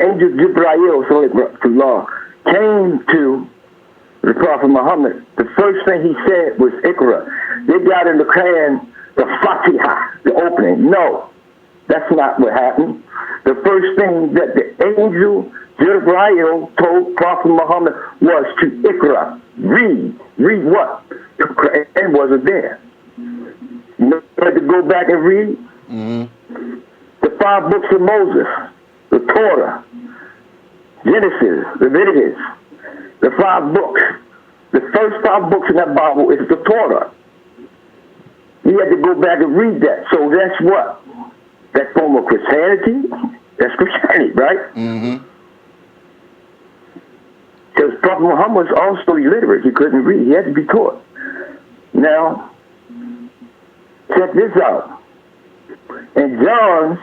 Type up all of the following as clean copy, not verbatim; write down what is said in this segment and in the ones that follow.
angel Jibreel came to the Prophet Muhammad, the first thing he said was Iqra. They got in the Quran the Fatiha, the opening. No, that's not what happened. The first thing that the angel Jibreel told Prophet Muhammad was to Iqra, read. Read what? The Quran wasn't there. You had to go back and read. Mm-hmm. The 5 books of Moses, the Torah, Genesis, Leviticus, the 5 books. The first 5 books in that Bible is the Torah. You had to go back and read that. So that's what? That form of Christianity? That's Christianity, right? Mm-hmm. Because Prophet Muhammad was also illiterate. He couldn't read. He had to be taught. Now, check this out. In John's,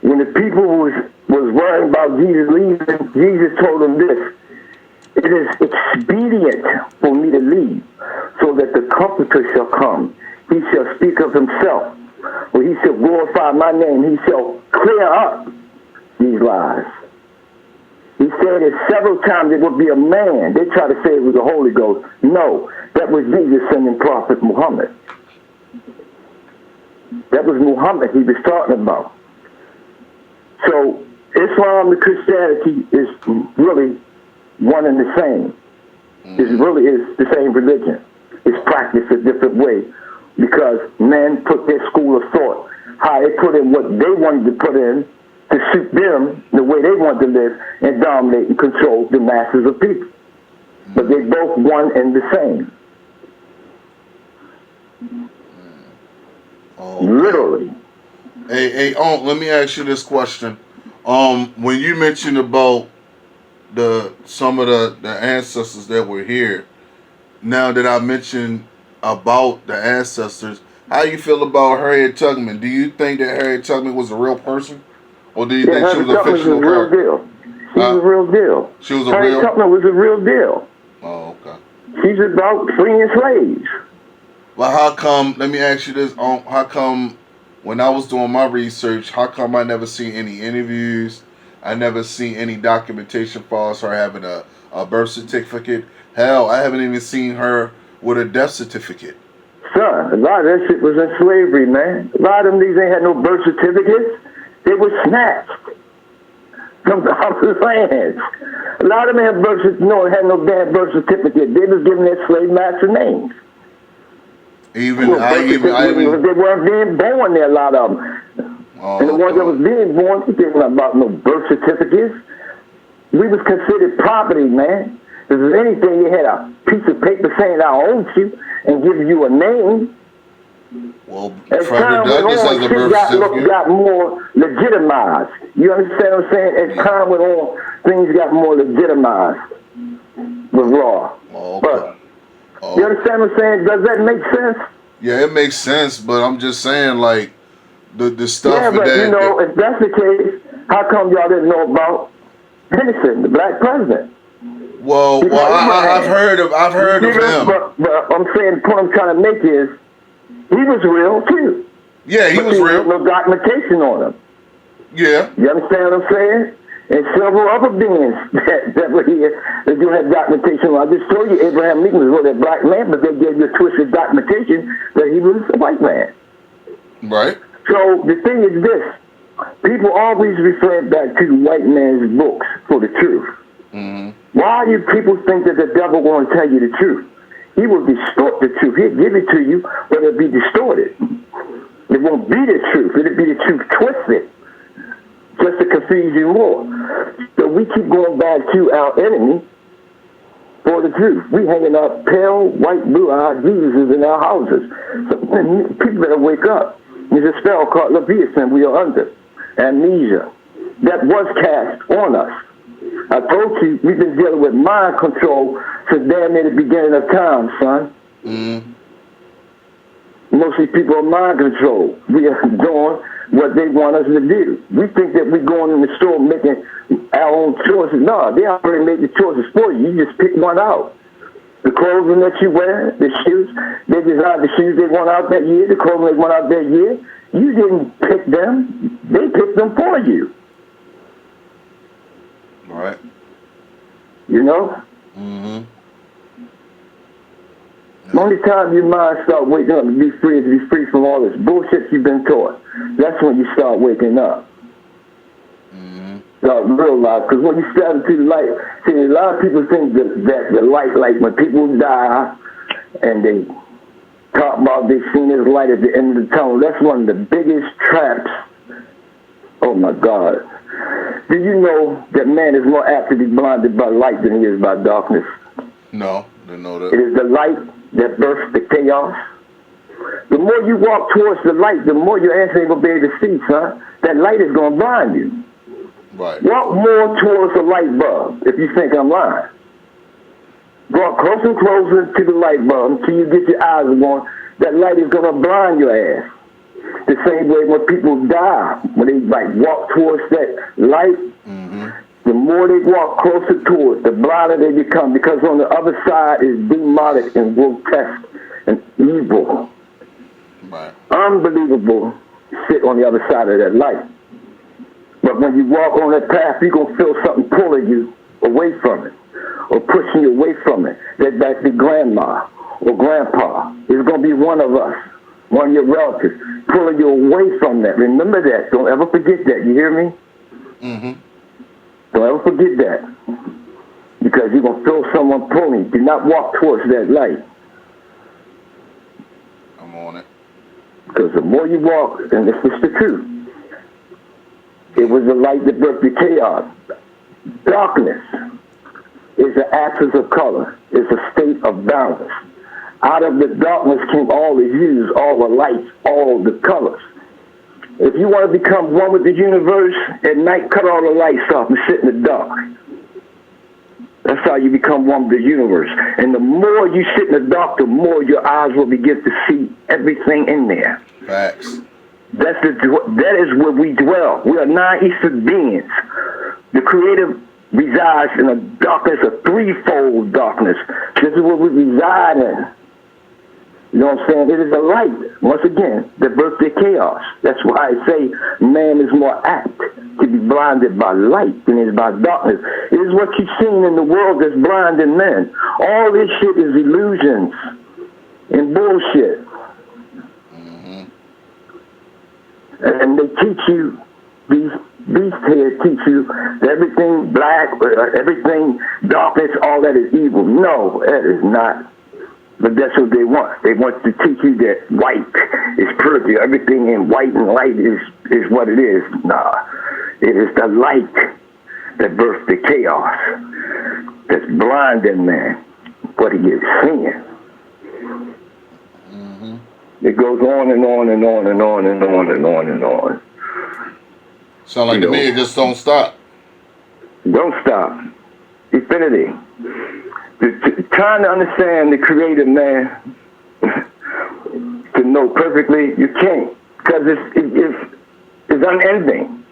when the people was worrying about Jesus leaving, Jesus told them this: it is expedient for me to leave, so that the Comforter shall come. He shall speak of himself, or he shall glorify my name. He shall clear up these lies. He said it several times. It would be a man. They try to say it was the Holy Ghost. No, that was Jesus sending Prophet Muhammad. That was Muhammad he was talking about. So Islam and Christianity is really one and the same. It really is the same religion. It's practiced a different way because men put their school of thought, how they put in what they wanted to put in to suit them, the way they want to live, and dominate and control the masses of people. But they're both one and the same. Oh, literally. Hey, let me ask you this question. When you mentioned about some of the ancestors that were here, now that I mentioned about the ancestors, how you feel about Harriet Tubman? Do you think that Harriet Tubman was a real person? Or do you think she was a fictional character? Deal. She was a real deal. She was a Harriet Tubman was a real deal. Oh, okay. She's about freeing slaves. Well, how come, let me ask you this, how come when I was doing my research, how come I never seen any interviews, I never seen any documentation for her having a birth certificate? Hell, I haven't even seen her with a death certificate. Son, a lot of that shit was in slavery, man. A lot of them niggas ain't had no birth certificates. They were snatched from the other lands. A lot of them had had no damn birth certificate. They was giving their slave master names. They weren't being born there, a lot of them. Oh, and the ones that was being born, they didn't know about no birth certificates. We was considered property, man. If there's anything, they had a piece of paper saying I owned you and giving you a name. Well, Frederick Douglass has a birth certificate. Got more legitimized. You understand what I'm saying? As time went on, things got more legitimized with law. Oh, okay. But you understand what I'm saying? Does that make sense? Yeah, it makes sense, but I'm just saying, like, the stuff yeah, but you know, if that's the case, how come y'all didn't know about Henderson, the black president? Well, I've heard of him. But I'm saying the point I'm trying to make is he was real too. Yeah, he was real. No documentation on him. Yeah. You understand what I'm saying? And several other beings that were here that do have documentation. I just told you Abraham Lincoln was really a black man, but they gave you a twisted documentation that he was a white man. Right. So the thing is this. People always refer back to the white man's books for the truth. Mm-hmm. Why do people think that the devil won't tell you the truth? He will distort the truth. He'll give it to you, but it'll be distorted. It won't be the truth. It'll be the truth twisted, just to confuse you more. So we keep going back to our enemy for the truth. We hanging up pale, white, blue-eyed Jesuses in our houses. So people better wake up. There's a spell called Leviathan we are under, amnesia, that was cast on us. I told you, we've been dealing with mind control since damn near the beginning of time, son. Mm-hmm. Most of these people are mind control. We are doing what they want us to do. We think that we're going in the store making our own choices. No, they already made the choices for you. You just pick one out. The clothing that you wear, the shoes, they designed the shoes they want out that year, the clothing they want out that year. You didn't pick them. They picked them for you. You know? Mm-hmm. The only time your mind start waking up to be free from all this bullshit you've been taught. That's when you start waking up. Mm-hmm. Start realize, because when you start to see the light, see, a lot of people think that the light, like when people die and they talk about they seen this light at the end of the tunnel, that's one of the biggest traps. Oh my God. Do you know that man is more apt to be blinded by light than he is by darkness? No, didn't know It that. is the light that births the chaos. The more you walk towards the light, the more your ass ain't gonna be able to see, son. That light is gonna blind you. Right. Walk more towards the light bulb if you think I'm lying. Walk closer and closer to the light bulb until you get your eyes going. That light is gonna blind your ass. The same way when people die, when they like walk towards that light, Mm-hmm. the more they walk closer to it, the blinder they become, because on the other side is demonic and grotesque and evil. Right. Unbelievable shit on the other side of that light. But when you walk on that path, you're going to feel something pulling you away from it or pushing you away from it. That be grandma or grandpa. It's going to be one of us, one of your relatives, pulling you away from that. Remember that. Don't ever forget that. You hear me? Mm-hmm. Don't ever forget that. Because you're going to feel someone pulling. Do not walk towards that light. I'm on it. Because the more you walk, and this is the truth, it was the light that broke the chaos. Darkness is the absence of color. It's a state of balance. Out of the darkness came all the hues, all the lights, all the colors. If you want to become one with the universe, at night cut all the lights off and sit in the dark. That's how you become one with the universe. And the more you sit in the dark, the more your eyes will begin to see everything in there. Facts. That is where we dwell. We are non-Eastern beings. The Creator resides in a darkness, a threefold darkness. This is where we reside in. You know what I'm saying? It is a light, once again, that births the chaos. That's why I say man is more apt to be blinded by light than is by darkness. It is what you've seen in the world that's blinding men. All this shit is illusions and bullshit. Mm-hmm. And they teach you, these heads teach you that everything black, everything darkness, all that is evil. No, that is not. But that's what they want. They want to teach you that white is perfect. Everything in white and light is what it is. Nah, it is the light that births the chaos, that's blinding man, what he is seeing. Mm-hmm. It goes on and on and on and on and on and on and on. Sound like to me it just don't stop. Don't stop. Infinity. Trying to understand the Creator, man, to know perfectly, you can't, because it's unending.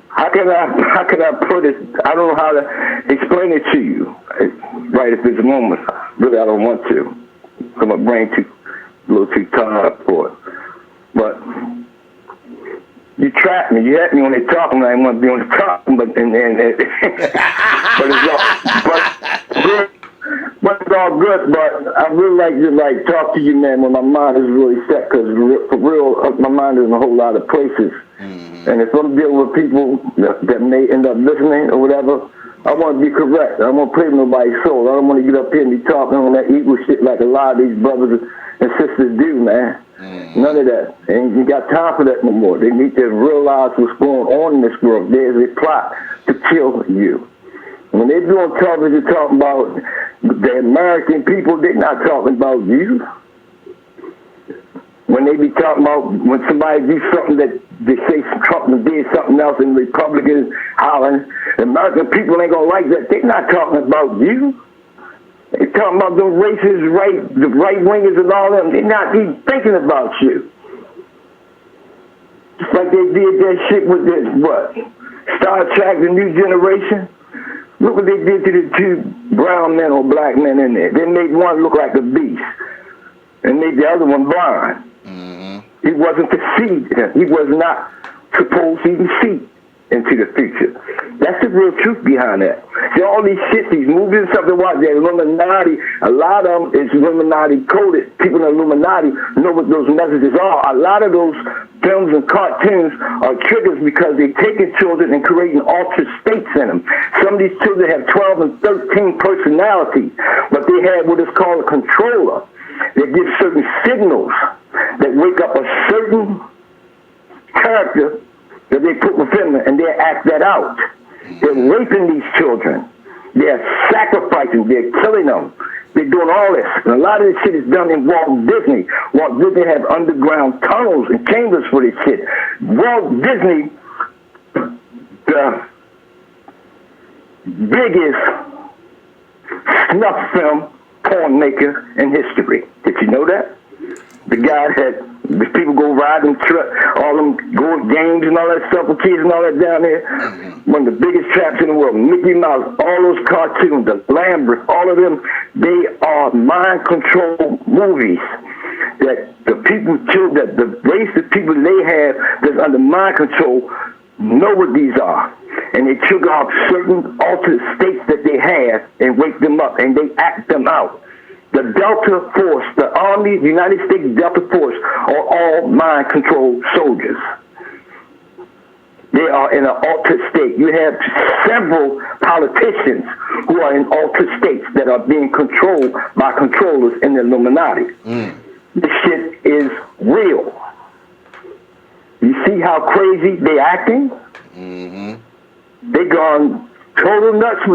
How can I put it? I don't know how to explain it to you. Right at this moment, really, I don't want to. So my brain a little too tired up for it. But you trap me. You had me when they talking. I didn't want to be on the top, but but it's all good. But I really like to talk to you, man, when my mind is really set. Because for real, my mind is in a whole lot of places. Mm-hmm. And if I'm dealing with people that may end up listening or whatever, I want to be correct. I don't want to play with nobody's soul. I don't want to get up here and be talking on that evil shit like a lot of these brothers and sisters do, man. Mm-hmm. None of that. They ain't got time for that no more. They need to realize what's going on in this world. There's a plot to kill you. When they do on television talking about the American people, they're not talking about you. When they be talking about when somebody do something that they say Trump did something else and Republicans hollering, the American people ain't gonna like that. They're not talking about you. They're talking about the racists, the right wingers and all them. They're not even thinking about you. Just like they did that shit with this, what? Star Trek, The New Generation. Look what they did to the two brown men or black men in there. They made one look like a beast and made the other one blind. Mm-hmm. He wasn't to see. He was not supposed to even see. into the future. That's the real truth behind that. See, all these shit, these movies and stuff they watch, they're Illuminati. A lot of them is Illuminati coded. People in the Illuminati know what those messages are. A lot of those films and cartoons are triggers because they're taking children and creating altered states in them. Some of these children have 12 and 13 personalities, but they have what is called a controller that gives certain signals that wake up a certain character that they put within them, and they act that out. They're raping these children. They're sacrificing. They're killing them. They're doing all this. And a lot of this shit is done in Walt Disney. Walt Disney have underground tunnels and chambers for this shit. Walt Disney, the biggest snuff film porn maker in history. Did you know that? The guy had the people go riding truck, all them go games and all that stuff with kids and all that down there. One of the biggest traps in the world. Mickey Mouse, all those cartoons, the Lambert, all of them, they are mind control movies that the people, that the race of people they have that's under mind control know what these are. And they trigger off certain altered states that they have and wake them up and they act them out. The Delta Force, the Army, the United States Delta Force, are all mind-controlled soldiers. They are in an altered state. You have several politicians who are in altered states that are being controlled by controllers in the Illuminati. This shit is real. You see how crazy they acting? They gone total nuts with